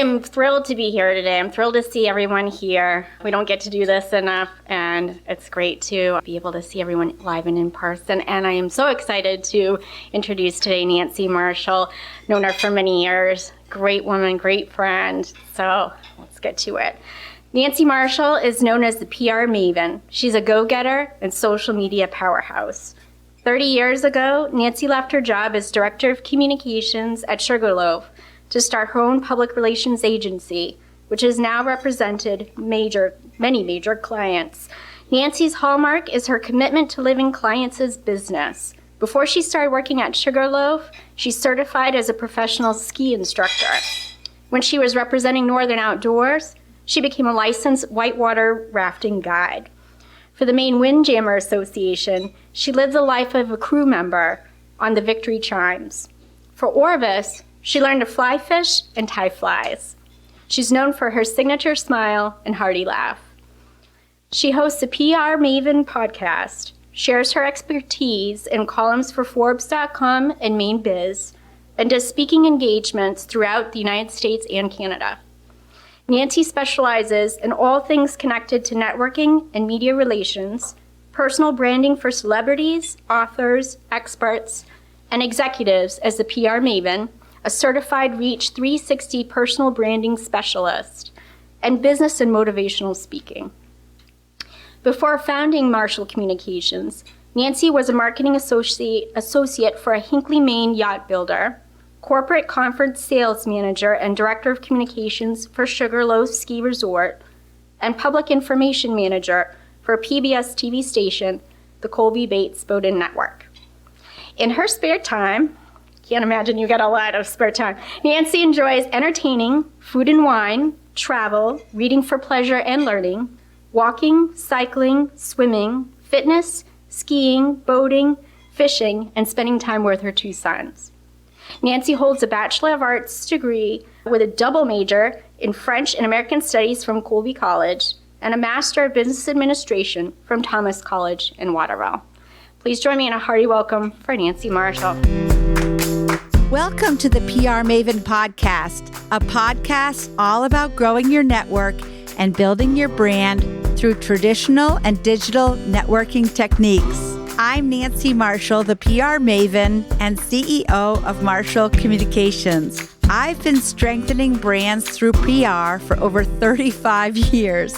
am thrilled to be here today. I'm thrilled to see everyone here. We don't get to do this enough, and it's great to be able to see everyone live and in person. And I am so excited to introduce today Nancy Marshall. Known her for many years. Great woman, great friend. So let's get to it. Nancy Marshall is known as the PR maven. She's a go-getter and social media powerhouse. 30 years ago, Nancy left her job as Director of Communications at Sugarloaf to start her own public relations agency, which has now represented many major clients. Nancy's hallmark is her commitment to living clients' business. Before she started working at Sugarloaf, she's certified as a professional ski instructor. When she was representing Northern Outdoors, she became a licensed whitewater rafting guide. For the Maine Windjammer Association, she lived the life of a crew member on the Victory Chimes. For Orvis, she learned to fly fish and tie flies. She's known for her signature smile and hearty laugh. She hosts a PR Maven podcast, shares her expertise in columns for Forbes.com and Maine Biz, and does speaking engagements throughout the United States and Canada. Nancy specializes in all things connected to networking and media relations, personal branding for celebrities, authors, experts, and executives as the PR Maven, a certified Reach 360 personal branding specialist, and business and motivational speaking. Before founding Marshall Communications, Nancy was a marketing associate for a Hinckley, Maine yacht builder, corporate conference sales manager and director of communications for Sugarloaf Ski Resort, and public information manager for a PBS TV station, the Colby Bates Bowden Network. In her spare time, can't imagine you got a lot of spare time, Nancy enjoys entertaining, food and wine, travel, reading for pleasure and learning, walking, cycling, swimming, fitness, skiing, boating, fishing, and spending time with her two sons. Nancy holds a Bachelor of Arts degree with a double major in French and American Studies from Colby College and a Master of Business Administration from Thomas College in Waterville. Please join me in a hearty welcome for Nancy Marshall. Welcome to the PR Maven podcast, a podcast all about growing your network and building your brand through traditional and digital networking techniques. I'm Nancy Marshall, the PR Maven and CEO of Marshall Communications. I've been strengthening brands through PR for over 35 years,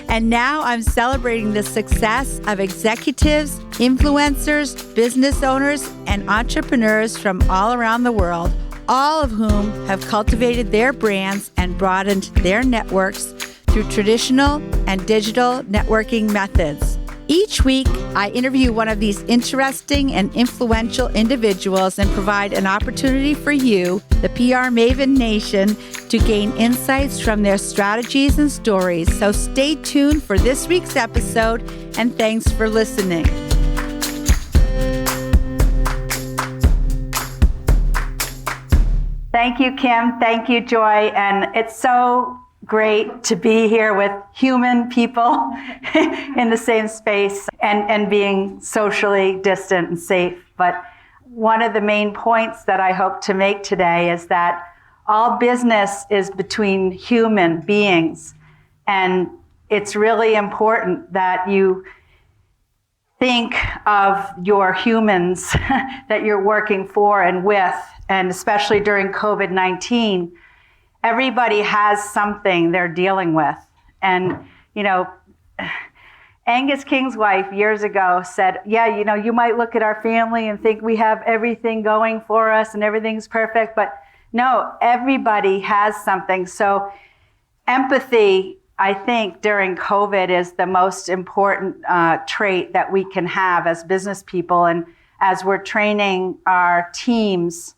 and now I'm celebrating the success of executives, influencers, business owners, and entrepreneurs from all around the world, all of whom have cultivated their brands and broadened their networks through traditional and digital networking methods. Each week, I interview one of these interesting and influential individuals and provide an opportunity for you, the PR Maven Nation, to gain insights from their strategies and stories. So stay tuned for this week's episode, and thanks for listening. Thank you, Kim. Thank you, Joy. And it's so great to be here with human people in the same space and being socially distant and safe. But one of the main points that I hope to make today is that all business is between human beings. And it's really important that you think of your humans that you're working for and with, and especially during COVID-19. Everybody has something they're dealing with. And, Angus King's wife years ago said, you might look at our family and think we have everything going for us and everything's perfect, but no, everybody has something. So empathy, I think, during COVID is the most important trait that we can have as business people. And as we're training our teams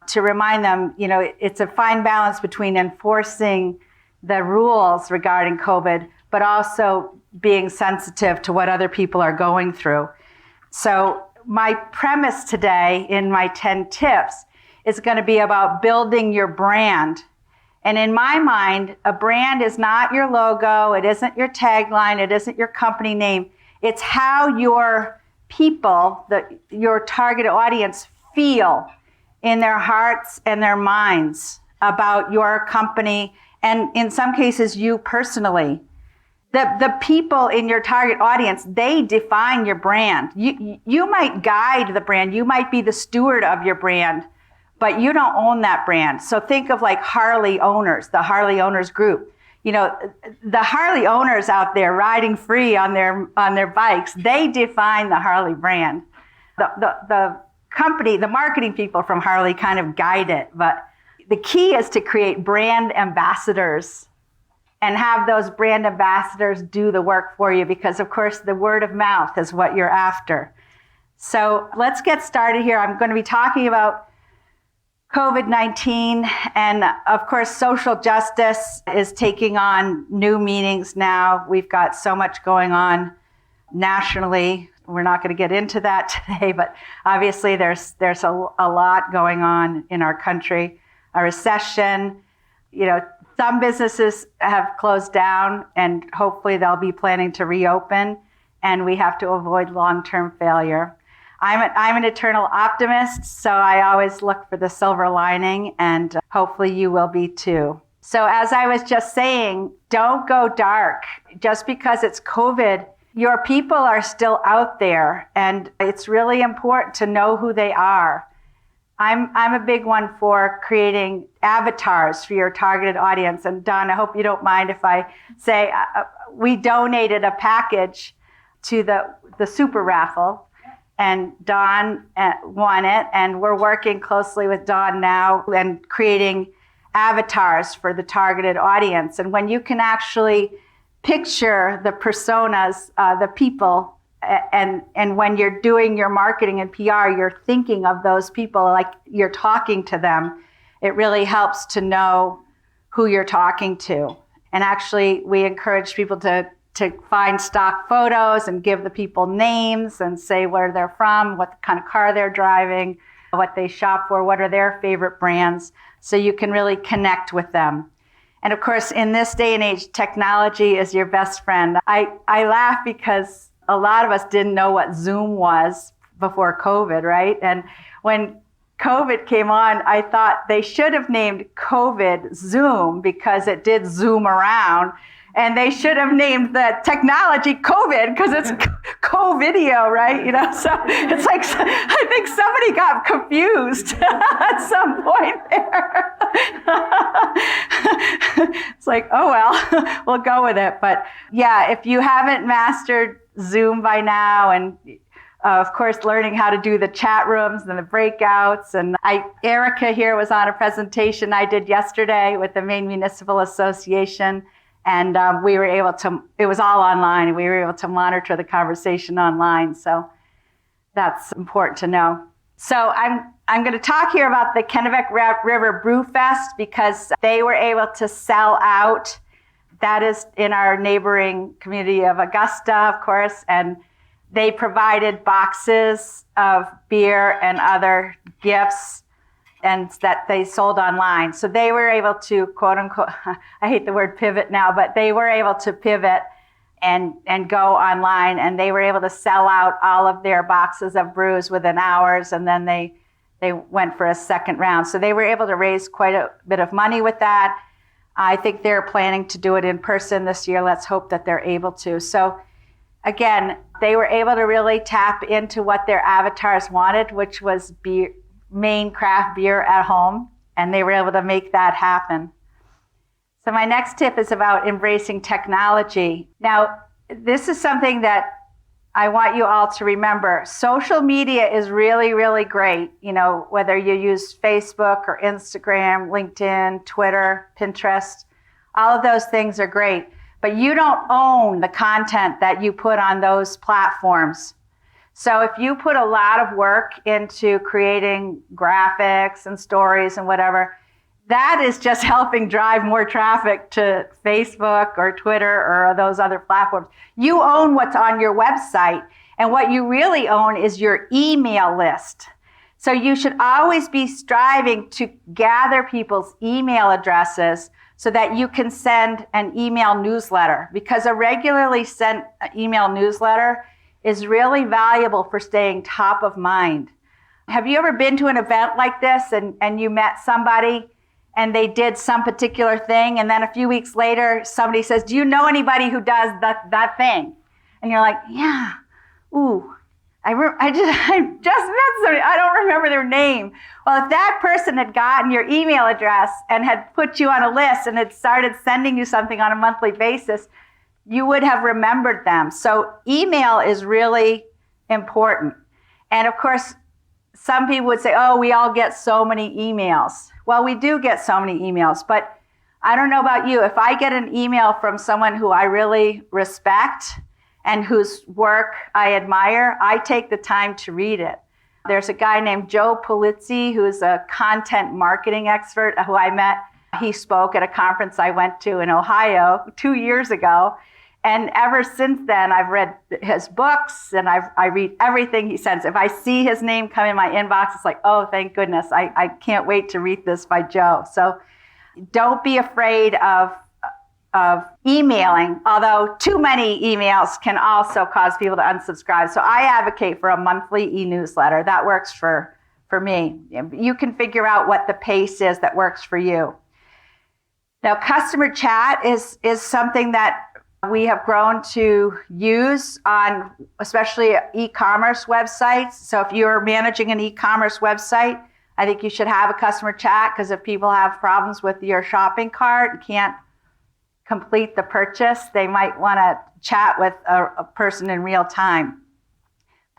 to remind them, it's a fine balance between enforcing the rules regarding COVID, but also being sensitive to what other people are going through. So my premise today in my 10 tips is going to be about building your brand. And in my mind, a brand is not your logo, it isn't your tagline, it isn't your company name. It's how your people, your target audience, feel in their hearts and their minds about your company and in some cases you personally. The people in your target audience, they define your brand. You might guide the brand. You might be the steward of your brand, but you don't own that brand. So think of like Harley owners, the Harley owners group. You know, the Harley owners out there riding free on their bikes, they define the Harley brand. The company, the marketing people from Harley kind of guide it, but the key is to create brand ambassadors and have those brand ambassadors do the work for you because, of course, the word of mouth is what you're after. So let's get started here. I'm going to be talking about COVID-19, and of course, social justice is taking on new meanings now. We've got so much going on nationally. We're not going to get into that today, but obviously there's a lot going on in our country. A recession, you know, some businesses have closed down and hopefully they'll be planning to reopen, and we have to avoid long-term failure. I'm an eternal optimist, so I always look for the silver lining, and hopefully you will be too. So as I was just saying, don't go dark. Just because it's COVID, your people are still out there, and it's really important to know who they are. I'm a big one for creating avatars for your targeted audience. And Don, I hope you don't mind if I say we donated a package to the super raffle, and Don won it. And we're working closely with Don now and creating avatars for the targeted audience. And when you can actually picture the personas, the people, and when you're doing your marketing and PR, you're thinking of those people like you're talking to them. It really helps to know who you're talking to. And actually, we encourage people to find stock photos and give the people names and say where they're from, what kind of car they're driving, what they shop for, what are their favorite brands, so you can really connect with them. And of course, in this day and age, technology is your best friend. I laugh because a lot of us didn't know what Zoom was before COVID, right? And when COVID came on, I thought they should have named COVID Zoom because it did zoom around. And they should have named the technology COVID because it's co-video, right? You know, so it's like, I think somebody got confused at some point there. It's like, oh, well, we'll go with it. But yeah, if you haven't mastered Zoom by now, and of course, learning how to do the chat rooms and the breakouts. And Erica here was on a presentation I did yesterday with the Maine Municipal Association. And we were able to, it was all online, and we were able to monitor the conversation online. So that's important to know. So I'm going to talk here about the Kennebec River Brew Fest because they were able to sell out. That is in our neighboring community of Augusta, of course, and they provided boxes of beer and other gifts and that they sold online. So they were able to, quote unquote, I hate the word pivot now, but they were able to pivot and go online, and they were able to sell out all of their boxes of brews within hours, and then they went for a second round. So they were able to raise quite a bit of money with that. I think they're planning to do it in person this year. Let's hope that they're able to. So again, they were able to really tap into what their avatars wanted, which was beer, Maine craft beer at home, and they were able to make that happen. So my next tip is about embracing technology. Now, this is something that I want you all to remember. Social media is really, really great. You know, whether you use Facebook or Instagram, LinkedIn, Twitter, Pinterest, all of those things are great. But you don't own the content that you put on those platforms. So if you put a lot of work into creating graphics and stories and whatever, that is just helping drive more traffic to Facebook or Twitter or those other platforms. You own what's on your website, and what you really own is your email list. So you should always be striving to gather people's email addresses so that you can send an email newsletter, because a regularly sent email newsletter is really valuable for staying top of mind. Have you ever been to an event like this and you met somebody and they did some particular thing. And then a few weeks later, somebody says, do you know anybody who does that thing? And you're like, yeah, ooh, I just met somebody. I don't remember their name. Well, if that person had gotten your email address and had put you on a list and had started sending you something on a monthly basis, you would have remembered them. So email is really important. And of course, some people would say, oh, we all get so many emails. Well, we do get so many emails, but I don't know about you. If I get an email from someone who I really respect and whose work I admire, I take the time to read it. There's a guy named Joe Polizzi, who's a content marketing expert who I met. He spoke at a conference I went to in Ohio 2 years ago. And ever since then, I've read his books and I read everything he sends. If I see his name come in my inbox, it's like, oh, thank goodness. I can't wait to read this by Joe. So don't be afraid of emailing, although too many emails can also cause people to unsubscribe. So I advocate for a monthly e-newsletter. That works for me. You can figure out what the pace is that works for you. Now, customer chat is something that we have grown to use on especially e-commerce websites. So if you're managing an e-commerce website, I think you should have a customer chat, because if people have problems with your shopping cart and can't complete the purchase, they might want to chat with a person in real time.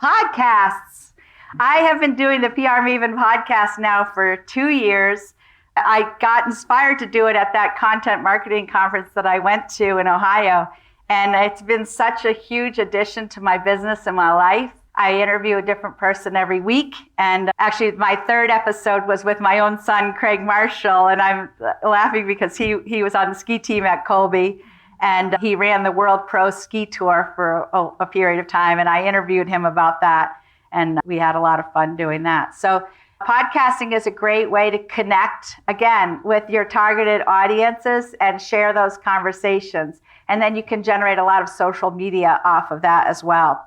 Podcasts. I have been doing the PR Maven podcast now for 2 years. I got inspired to do it at that content marketing conference that I went to in Ohio. And it's been such a huge addition to my business and my life. I interview a different person every week. And actually, my third episode was with my own son, Craig Marshall. And I'm laughing because he was on the ski team at Colby. And he ran the World Pro Ski Tour for a period of time. And I interviewed him about that. And we had a lot of fun doing that. So podcasting is a great way to connect, again, with your targeted audiences and share those conversations. And then you can generate a lot of social media off of that as well.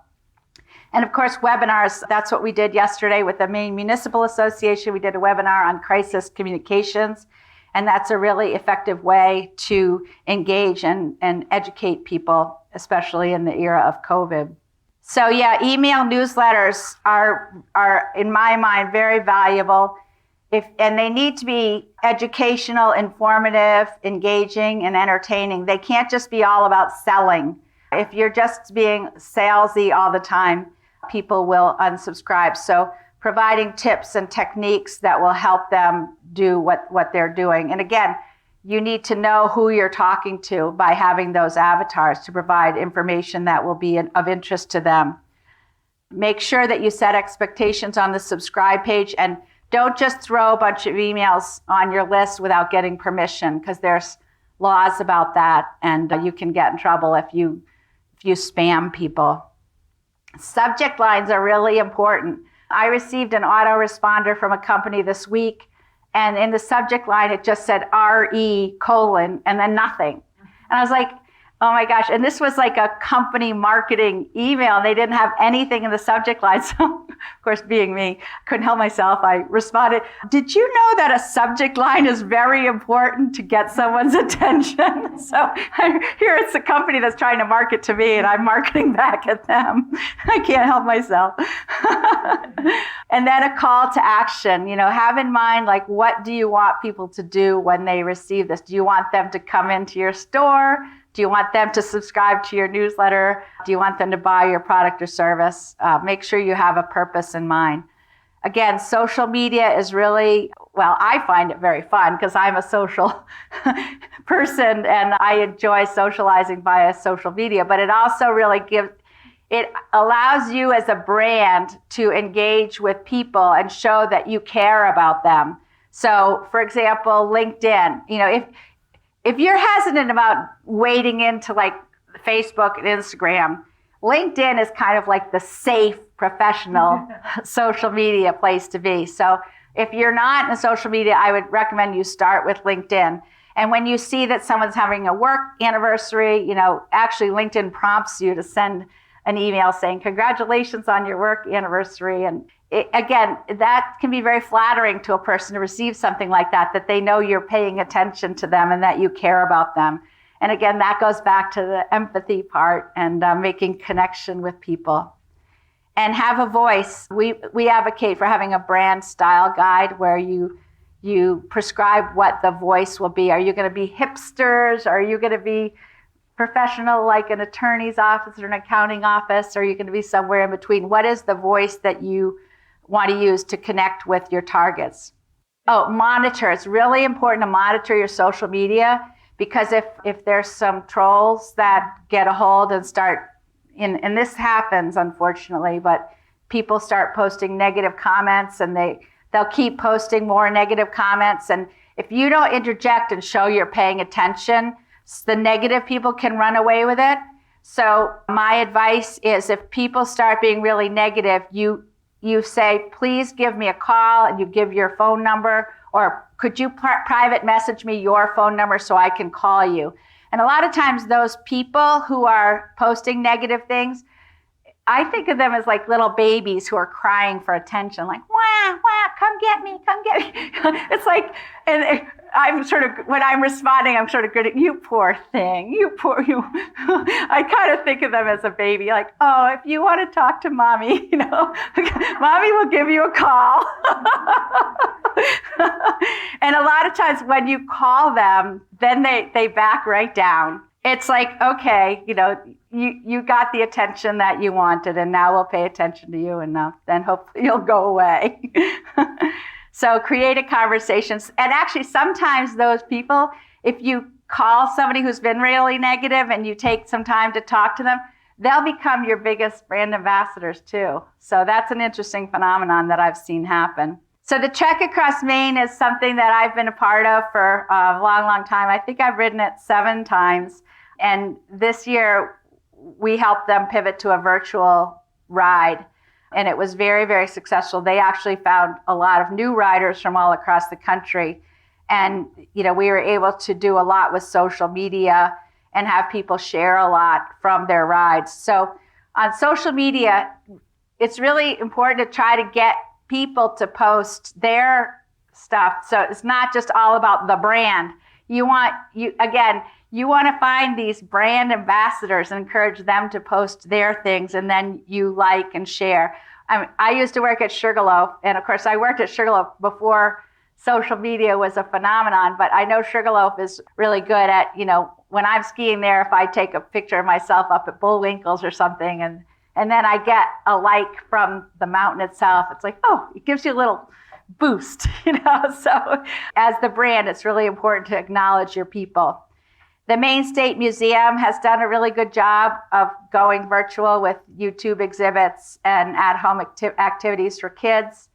And of course, webinars, that's what we did yesterday with the Maine Municipal Association. We did a webinar on crisis communications. And that's a really effective way to engage and educate people, especially in the era of COVID. So yeah, email newsletters are in my mind very valuable. And they need to be educational, informative, engaging, and entertaining. They can't just be all about selling. If you're just being salesy all the time, people will unsubscribe. So providing tips and techniques that will help them do what they're doing. And again, you need to know who you're talking to by having those avatars to provide information that will be of interest to them. Make sure that you set expectations on the subscribe page, and don't just throw a bunch of emails on your list without getting permission, because there's laws about that, and you can get in trouble if you spam people. Subject lines are really important. I received an autoresponder from a company this week, and in the subject line, it just said RE : and then nothing. And I was like, oh my gosh. And this was like a company marketing email. They didn't have anything in the subject line. So, of course, being me, couldn't help myself. I responded, did you know that a subject line is very important to get someone's attention? So here it's a company that's trying to market to me, and I'm marketing back at them. I can't help myself. And then a call to action. Have in mind, like, what do you want people to do when they receive this? Do you want them to come into your store? Do you want them to subscribe to your newsletter? Do you want them to buy your product or service? Make sure you have a purpose in mind. Again, social media is really, well, I find it very fun because I'm a social person and I enjoy socializing via social media, but it also really it allows you as a brand to engage with people and show that you care about them. So, for example, LinkedIn, if you're hesitant about wading into like Facebook and Instagram, LinkedIn is kind of like the safe, professional social media place to be. So if you're not in social media, I would recommend you start with LinkedIn. And when you see that someone's having a work anniversary, actually LinkedIn prompts you to send an email saying, congratulations on your work anniversary. And again, that can be very flattering to a person to receive something like that they know you're paying attention to them and that you care about them. And again, that goes back to the empathy part and making connection with people. And have a voice. We advocate for having a brand style guide where you prescribe what the voice will be. Are you going to be hipsters? Are you going to be professional like an attorney's office or an accounting office? Or are you going to be somewhere in between? What is the voice that you want to use to connect with your targets? Oh, monitor. It's really important to monitor your social media, because if there's some trolls that get a hold and start, and this happens unfortunately, but people start posting negative comments and they'll keep posting more negative comments. And if you don't interject and show you're paying attention, the negative people can run away with it. So my advice is, if people start being really negative, you say, please give me a call, and you give your phone number, or could you private message me your phone number so I can call you? And a lot of times those people who are posting negative things, I think of them as like little babies who are crying for attention, like, wah, wah, come get me, come get me. It's like, and I'm sort of, when I'm responding, I'm sort of good at, you poor thing, you. I kind of think of them as a baby, like, oh, if you want to talk to mommy, mommy will give you a call. And a lot of times when you call them, then they back right down. It's like, okay, you got the attention that you wanted, and now we'll pay attention to you enough, then hopefully you'll go away. So create a conversation. And actually, sometimes those people, if you call somebody who's been really negative and you take some time to talk to them, they'll become your biggest brand ambassadors too. So that's an interesting phenomenon that I've seen happen. So the Trek Across Maine is something that I've been a part of for a long, long time. I think I've ridden it 7 times. And this year, we helped them pivot to a virtual ride. And it was very, very successful. They actually found a lot of new riders from all across the country. And, we were able to do a lot with social media and have people share a lot from their rides. So on social media, it's really important to try to get people to post their stuff. So it's not just all about the brand. You want to find these brand ambassadors and encourage them to post their things, and then you like and share. I used to work at Sugarloaf, and of course I worked at Sugarloaf before social media was a phenomenon, but I know Sugarloaf is really good at, when I'm skiing there, if I take a picture of myself up at Bullwinkles or something, and then I get a like from the mountain itself, it's like, oh, it gives you a little boost, So as the brand, it's really important to acknowledge your people. The Maine State Museum has done a really good job of going virtual with YouTube exhibits and at-home activities for kids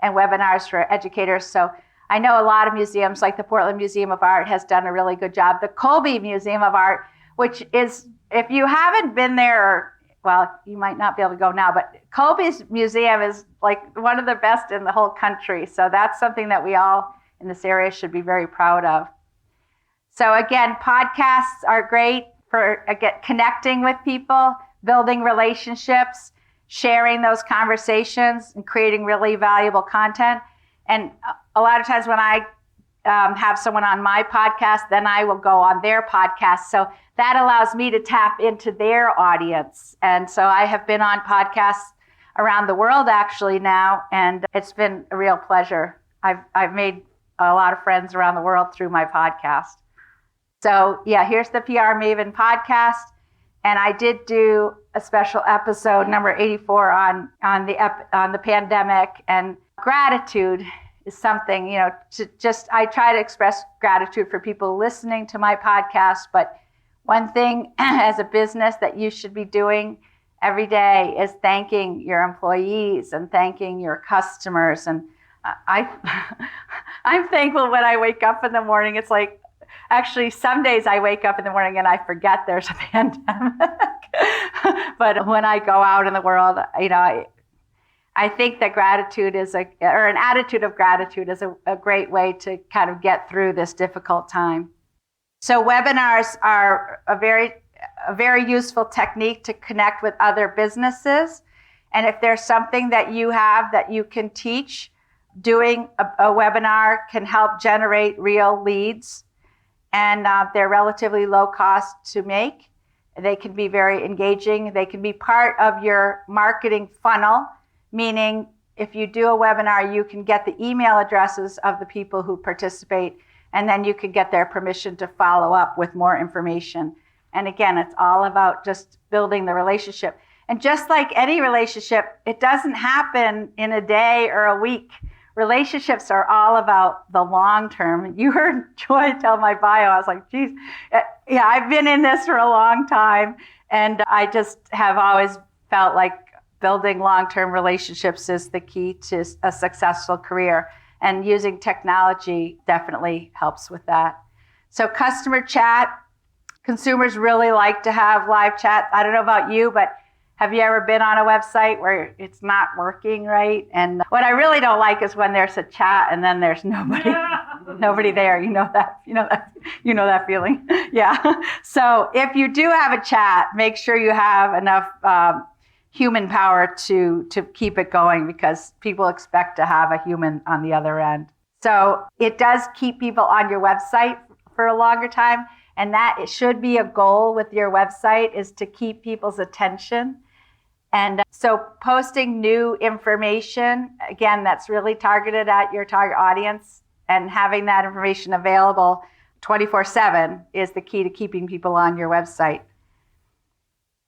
and webinars for educators. So I know a lot of museums, like the Portland Museum of Art, has done a really good job. The Colby Museum of Art, which is, if you haven't been there, well, you might not be able to go now, but Colby's museum is like one of the best in the whole country. So that's something that we all in this area should be very proud of. So again, podcasts are great for connecting with people, building relationships, sharing those conversations, and creating really valuable content. And a lot of times when I have someone on my podcast, then I will go on their podcast. So that allows me to tap into their audience. And so I have been on podcasts around the world actually now, and it's been a real pleasure. I've made a lot of friends around the world through my podcast. So yeah, here's the PR Maven podcast. And I did do a special episode, number 84, on the pandemic. And gratitude is something, I try to express gratitude for people listening to my podcast. But one thing as a business that you should be doing every day is thanking your employees and thanking your customers. And I'm thankful when I wake up in the morning. It's like, actually, some days I wake up in the morning and I forget there's a pandemic. But when I go out in the world, I think that gratitude is an attitude of gratitude is a great way to kind of get through this difficult time. So webinars are a very a very useful technique to connect with other businesses. And if there's something that you have that you can teach, doing a webinar can help generate real leads. And they're relatively low cost to make. They can be very engaging. They can be part of your marketing funnel, meaning if you do a webinar, you can get the email addresses of the people who participate, and then you can get their permission to follow up with more information. And again, it's all about just building the relationship. And just like any relationship, it doesn't happen in a day or a week. Relationships are all about the long term. You heard Joy tell my bio. I was like, geez, yeah, I've been in this for a long time. And I just have always felt like building long-term relationships is the key to a successful career. And using technology definitely helps with that. So customer chat, consumers really like to have live chat. I don't know about you, but have you ever been on a website where it's not working right? And what I really don't like is when there's a chat and then there's nobody there. You know that feeling. Yeah. So if you do have a chat, make sure you have enough human power to keep it going, because people expect to have a human on the other end. So it does keep people on your website for a longer time. And that it should be a goal with your website, is to keep people's attention. And so posting new information, again, that's really targeted at your target audience, and having that information available 24/7 is the key to keeping people on your website.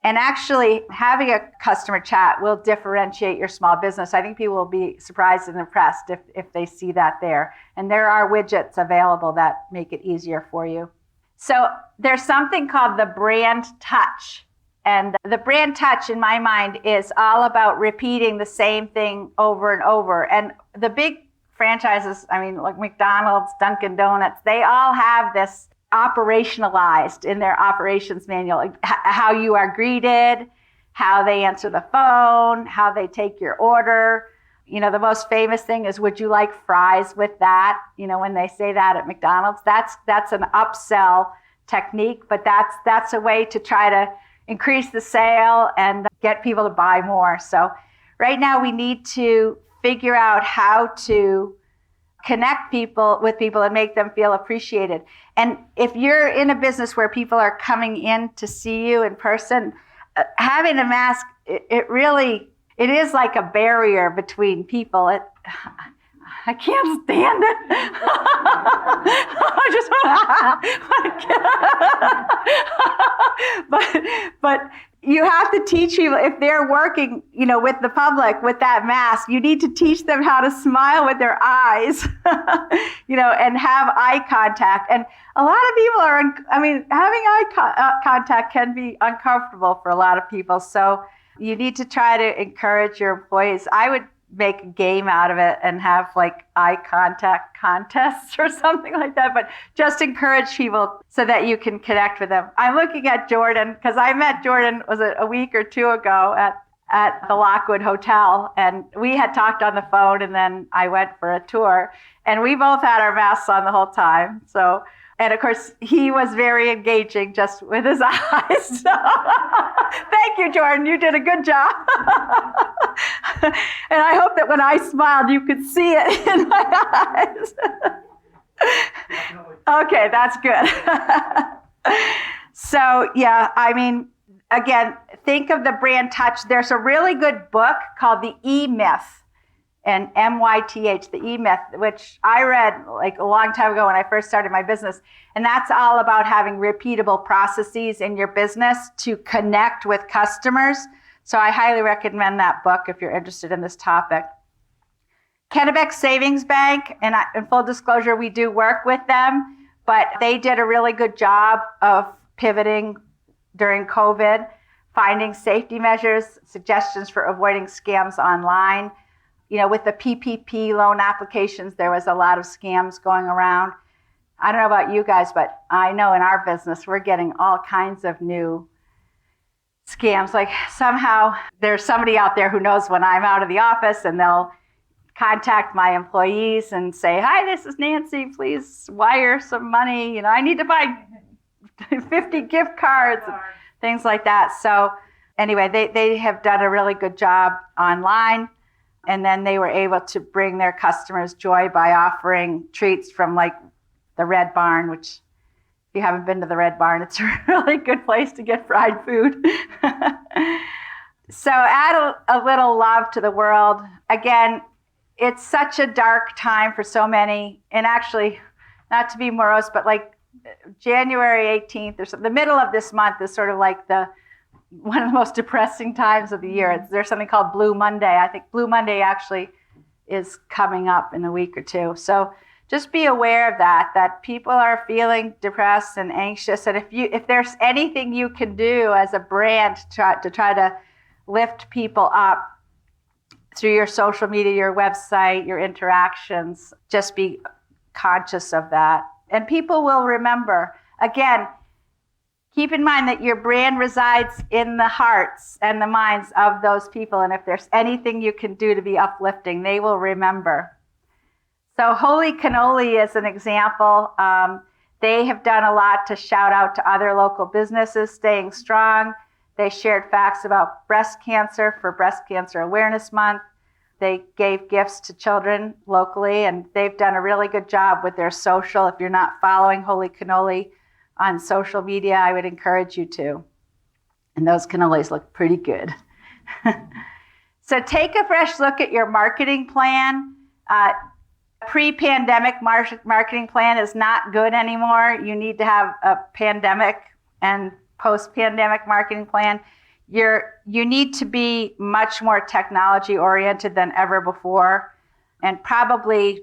And actually, having a customer chat will differentiate your small business. I think people will be surprised and impressed if they see that there. And there are widgets available that make it easier for you. So there's something called the brand touch. And the brand touch, in my mind, is all about repeating the same thing over and over. And the big franchises, I mean, like McDonald's, Dunkin' Donuts, they all have this operationalized in their operations manual, like how you are greeted, how they answer the phone, how they take your order. You know, the most famous thing is, would you like fries with that? You know, when they say that at McDonald's, that's an upsell technique, but that's a way to try to increase the sale and get people to buy more. So right now we need to figure out how to connect people with people and make them feel appreciated. And if you're in a business where people are coming in to see you in person, having a mask, it is like a barrier between people. I can't stand it. I just but you have to teach people, if they're working, you know, with the public with that mask, you need to teach them how to smile with their eyes, you know, and have eye contact. And a lot of people having eye contact can be uncomfortable for a lot of people. So you need to try to encourage your employees. I would make a game out of it and have like eye contact contests or something like that, but just encourage people so that you can connect with them. I'm looking at Jordan because I met Jordan, was it a week or two ago at the Lockwood Hotel, and we had talked on the phone, and then I went for a tour, and we both had our masks on the whole time. So, and of course, he was very engaging just with his eyes. So, thank you, Jordan. You did a good job. And I hope that when I smiled, you could see it in my eyes. Okay, that's good. So, yeah, I mean, again, think of the brand touch. There's a really good book called The E-Myth. And MYTH, the E-Myth, which I read like a long time ago when I first started my business. And that's all about having repeatable processes in your business to connect with customers. So I highly recommend that book if you're interested in this topic. Kennebec Savings Bank, and in full disclosure, we do work with them, but they did a really good job of pivoting during COVID, finding safety measures, suggestions for avoiding scams online. You know, with the PPP loan applications, there was a lot of scams going around. I don't know about you guys, but I know in our business, we're getting all kinds of new scams. Like somehow there's somebody out there who knows when I'm out of the office, and they'll contact my employees and say, "Hi, this is Nancy. Please wire some money. You know, I need to buy 50 gift cards." things like that. So anyway, they have done a really good job online. And then they were able to bring their customers joy by offering treats from like the Red Barn, which if you haven't been to the Red Barn, it's a really good place to get fried food. So add a little love to the world. Again, it's such a dark time for so many. And actually, not to be morose, but like January 18th or so, the middle of this month is sort of like one of the most depressing times of the year. There's something called Blue Monday. I think Blue Monday actually is coming up in a week or two. So just be aware of that people are feeling depressed and anxious. And if there's anything you can do as a brand to try to lift people up through your social media, your website, your interactions, just be conscious of that. And people will remember. Again, keep in mind that your brand resides in the hearts and the minds of those people. And if there's anything you can do to be uplifting, they will remember. So Holy Cannoli is an example. They have done a lot to shout out to other local businesses staying strong. They shared facts about breast cancer for Breast Cancer Awareness Month. They gave gifts to children locally, and they've done a really good job with their social. If you're not following Holy Cannoli on social media, I would encourage you to. And those cannolis look pretty good. So take a fresh look at your marketing plan. Pre-pandemic marketing plan is not good anymore. You need to have a pandemic and post-pandemic marketing plan. You need to be much more technology oriented than ever before, and probably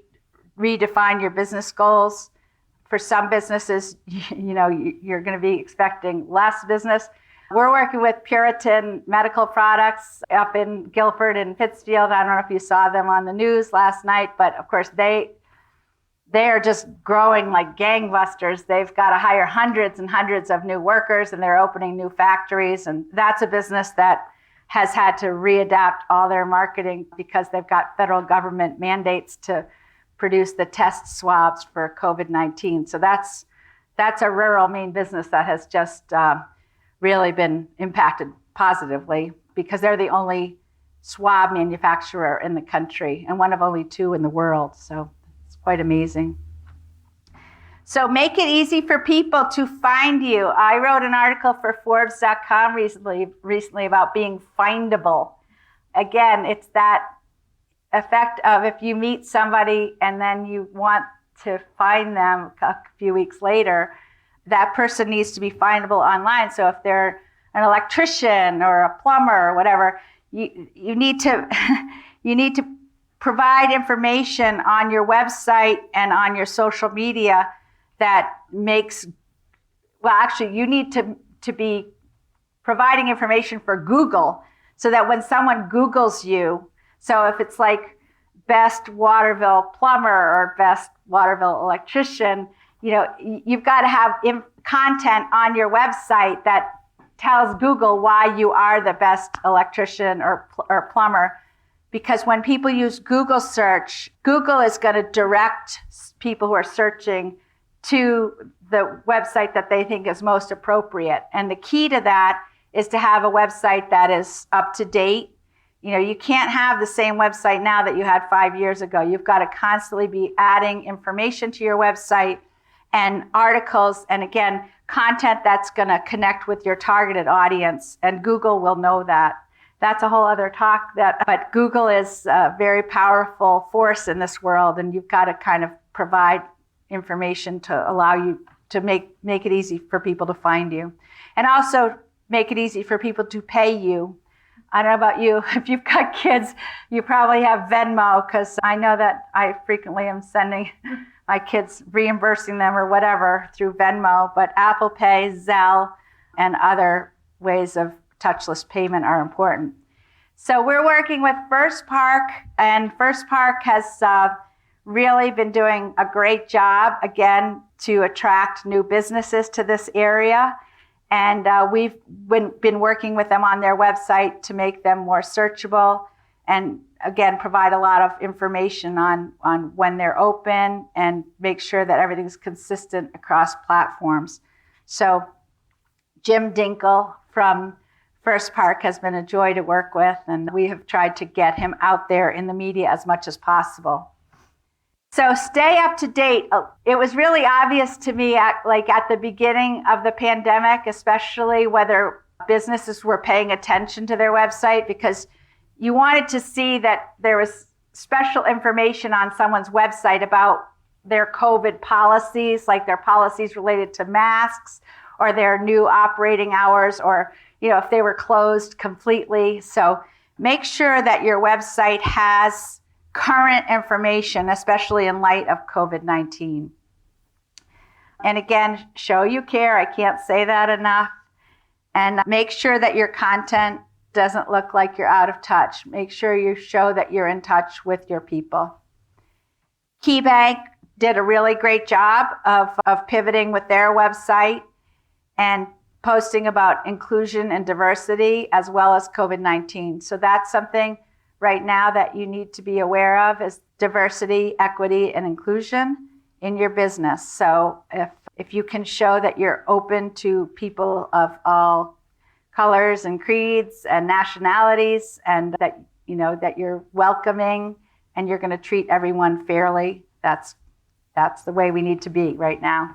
redefine your business goals. For some businesses, you're going to be expecting less business. We're working with Puritan Medical Products up in Guilford and Pittsfield. I don't know if you saw them on the news last night, but of course they are just growing like gangbusters. They've got to hire hundreds and hundreds of new workers, and they're opening new factories. And that's a business that has had to readapt all their marketing because they've got federal government mandates to produce the test swabs for COVID-19. So that's a rural Maine business that has just really been impacted positively because they're the only swab manufacturer in the country and one of only two in the world. So it's quite amazing. So make it easy for people to find you. I wrote an article for Forbes.com recently about being findable. Again, it's that effect of if you meet somebody and then you want to find them a few weeks later, that person needs to be findable online. So if they're an electrician or a plumber or whatever, you need to provide information on your website and on your social media that makes, well, actually, you need to be providing information for Google so that when someone Googles you, so if it's like best Waterville plumber or best Waterville electrician, you've got to have content on your website that tells Google why you are the best electrician or plumber. Because when people use Google search, Google is going to direct people who are searching to the website that they think is most appropriate. And the key to that is to have a website that is up to date. You can't have the same website now that you had 5 years ago. You've got to constantly be adding information to your website and articles, and again, content that's going to connect with your targeted audience. And Google will know that. That's a whole other talk. But Google is a very powerful force in this world, and you've got to kind of provide information to allow you to make it easy for people to find you, and also make it easy for people to pay you. I don't know about you, if you've got kids, you probably have Venmo, because I know that I frequently am sending my kids, reimbursing them or whatever through Venmo, but Apple Pay, Zelle, and other ways of touchless payment are important. So we're working with First Park, and First Park has really been doing a great job, again, to attract new businesses to this area. And we've been working with them on their website to make them more searchable and, again, provide a lot of information on when they're open and make sure that everything's consistent across platforms. So Jim Dinkle from First Park has been a joy to work with, and we have tried to get him out there in the media as much as possible. So stay up to date. It was really obvious to me at the beginning of the pandemic, especially whether businesses were paying attention to their website, because you wanted to see that there was special information on someone's website about their COVID policies, like their policies related to masks or their new operating hours, or if they were closed completely. So make sure that your website has current information, especially in light of COVID-19. And again, show you care. I can't say that enough. And make sure that your content doesn't look like you're out of touch. Make sure you show that you're in touch with your people. KeyBank did a really great job of pivoting with their website and posting about inclusion and diversity as well as COVID-19. So that's something right now that you need to be aware of, is diversity, equity, and inclusion in your business. So if you can show that you're open to people of all colors and creeds and nationalities, and that that you're welcoming and you're going to treat everyone fairly, that's the way we need to be right now.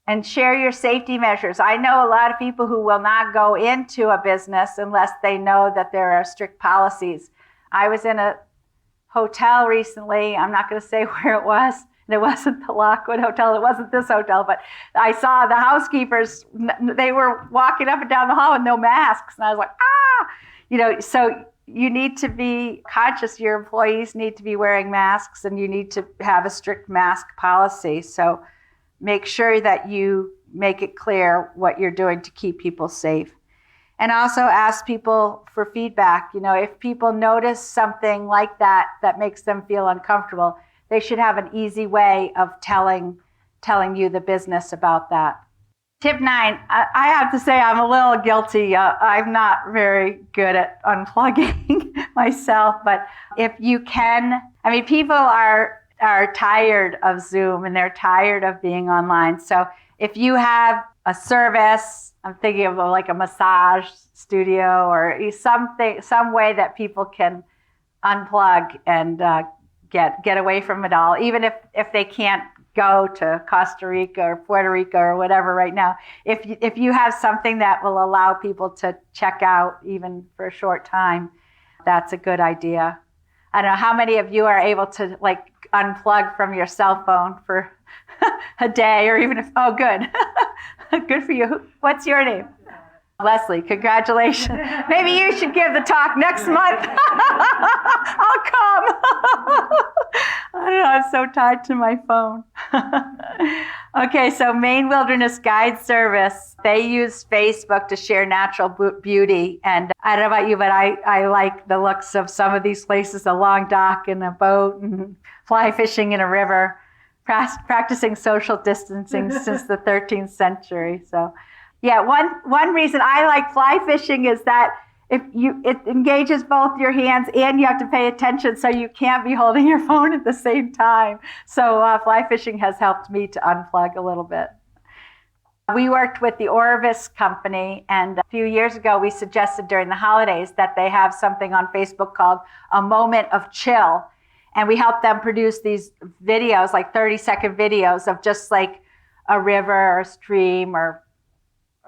And share your safety measures. I know a lot of people who will not go into a business unless they know that there are strict policies. I was in a hotel recently. I'm not going to say where it was. It wasn't the Lockwood Hotel. It wasn't this hotel, but I saw the housekeepers. They were walking up and down the hall with no masks. And I was like, so you need to be conscious. Your employees need to be wearing masks, and you need to have a strict mask policy. So make sure that you make it clear what you're doing to keep people safe. And also ask people for feedback. If people notice something like that makes them feel uncomfortable, they should have an easy way of telling you, the business, about that. Tip 9, I have to say I'm a little guilty. I'm not very good at unplugging myself, but if you can, people are tired of Zoom and they're tired of being online. So if you have a service, I'm thinking of like a massage studio or some way that people can unplug and get away from it all, even if they can't go to Costa Rica or Puerto Rico or whatever right now. If you have something that will allow people to check out even for a short time, that's a good idea. I don't know how many of you are able to unplug from your cell phone for a day, or even good. Good for you. What's your name? Leslie, congratulations. Maybe you should give the talk next month. I'll come. I don't know, I'm so tied to my phone. Okay, so Maine Wilderness Guide Service, they use Facebook to share natural beauty. And I don't know about you, but I like the looks of some of these places, a long dock and a boat and fly fishing in a river, practicing social distancing since the 13th century. So yeah, one reason I like fly fishing is that it engages both your hands and you have to pay attention, so you can't be holding your phone at the same time. So fly fishing has helped me to unplug a little bit. We worked with the Orvis company, and a few years ago we suggested during the holidays that they have something on Facebook called A Moment of Chill. And we helped them produce these videos, like 30-second videos of just like a river or a stream or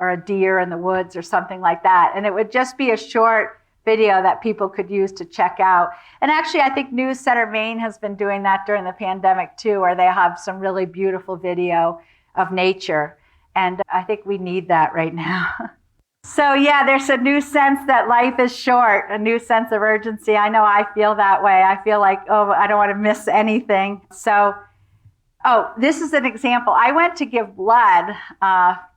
a deer in the woods or something like that. And it would just be a short video that people could use to check out. And actually, I think News Center Maine has been doing that during the pandemic too, where they have some really beautiful video of nature. And I think we need that right now. So yeah, there's a new sense that life is short, a new sense of urgency. I know I feel that way. I feel like, I don't want to miss anything. So, this is an example. I went to give blood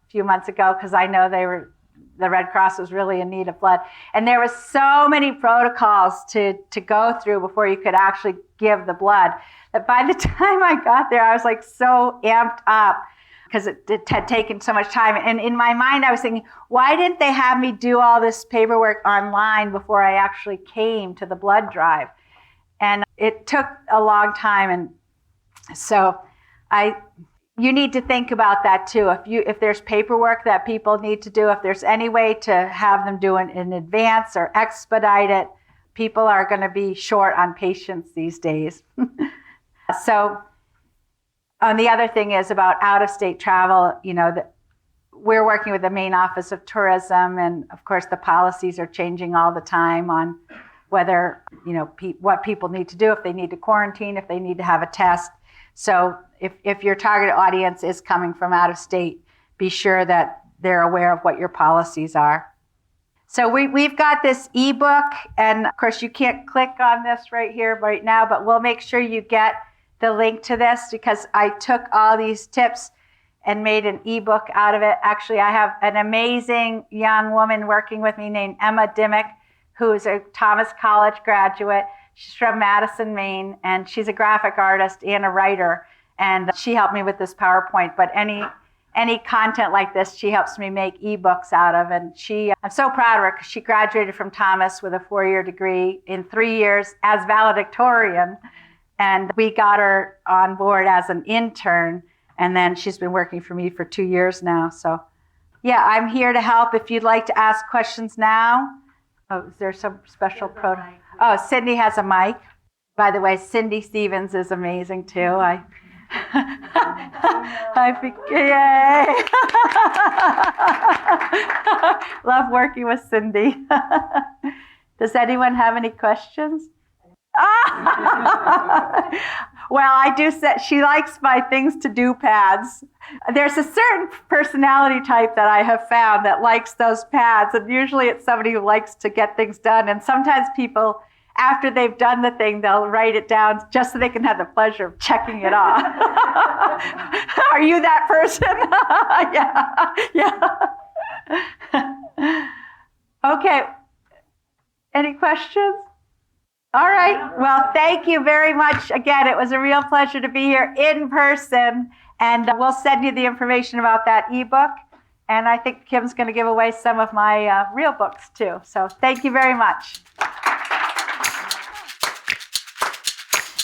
few months ago because I know the Red Cross was really in need of blood. And there was so many protocols to go through before you could actually give the blood that by the time I got there, I was like so amped up because it had taken so much time. And in my mind, I was thinking, why didn't they have me do all this paperwork online before I actually came to the blood drive? And it took a long time. And so you need to think about that too. If there's paperwork that people need to do, if there's any way to have them do it in advance or expedite it, people are going to be short on patience these days. So, and the other thing is about out-of-state travel. We're working with the Maine Office of Tourism, and of course the policies are changing all the time on whether, what people need to do, if they need to quarantine, if they need to have a test. So if your target audience is coming from out of state, be sure that they're aware of what your policies are. So we've got this ebook, and of course you can't click on this right here right now, but we'll make sure you get the link to this, because I took all these tips and made an ebook out of it. Actually, I have an amazing young woman working with me named Emma Dimmick, who is a Thomas College graduate. She's from Madison, Maine, and she's a graphic artist and a writer. And she helped me with this PowerPoint. But any content like this, she helps me make ebooks out of. And I'm so proud of her, because she graduated from Thomas with a 4-year degree in 3 years as valedictorian. And we got her on board as an intern. And then she's been working for me for 2 years now. So yeah, I'm here to help if you'd like to ask questions now. Oh, is there some special protocol? Oh, Cindy has a mic. By the way, Cindy Stevens is amazing too. Yay! Love working with Cindy. Does anyone have any questions? Well, I do say she likes my things to do pads. There's a certain personality type that I have found that likes those pads, and usually it's somebody who likes to get things done. And sometimes people, after they've done the thing, they'll write it down just so they can have the pleasure of checking it off. Are you that person? Yeah. Okay. Any questions? All right. Well, thank you very much. Again, it was a real pleasure to be here in person, and we'll send you the information about that ebook. And I think Kim's going to give away some of my real books too. So thank you very much.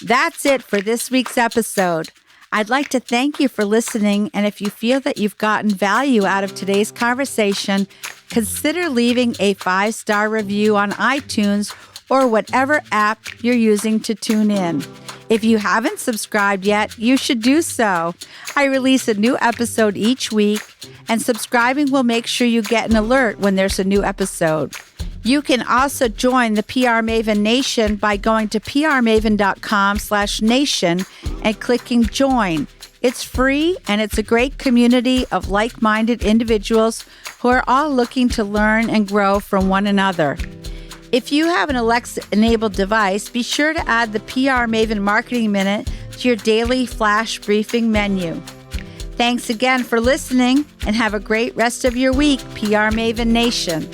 That's it for this week's episode. I'd like to thank you for listening, and if you feel that you've gotten value out of today's conversation, consider leaving a 5-star review on iTunes or whatever app you're using to tune in. If you haven't subscribed yet, you should do so. I release a new episode each week, and subscribing will make sure you get an alert when there's a new episode. You can also join the PR Maven Nation by going to prmaven.com/nation and clicking join. It's free, and it's a great community of like-minded individuals who are all looking to learn and grow from one another. If you have an Alexa-enabled device, be sure to add the PR Maven Marketing Minute to your daily flash briefing menu. Thanks again for listening, and have a great rest of your week, PR Maven Nation.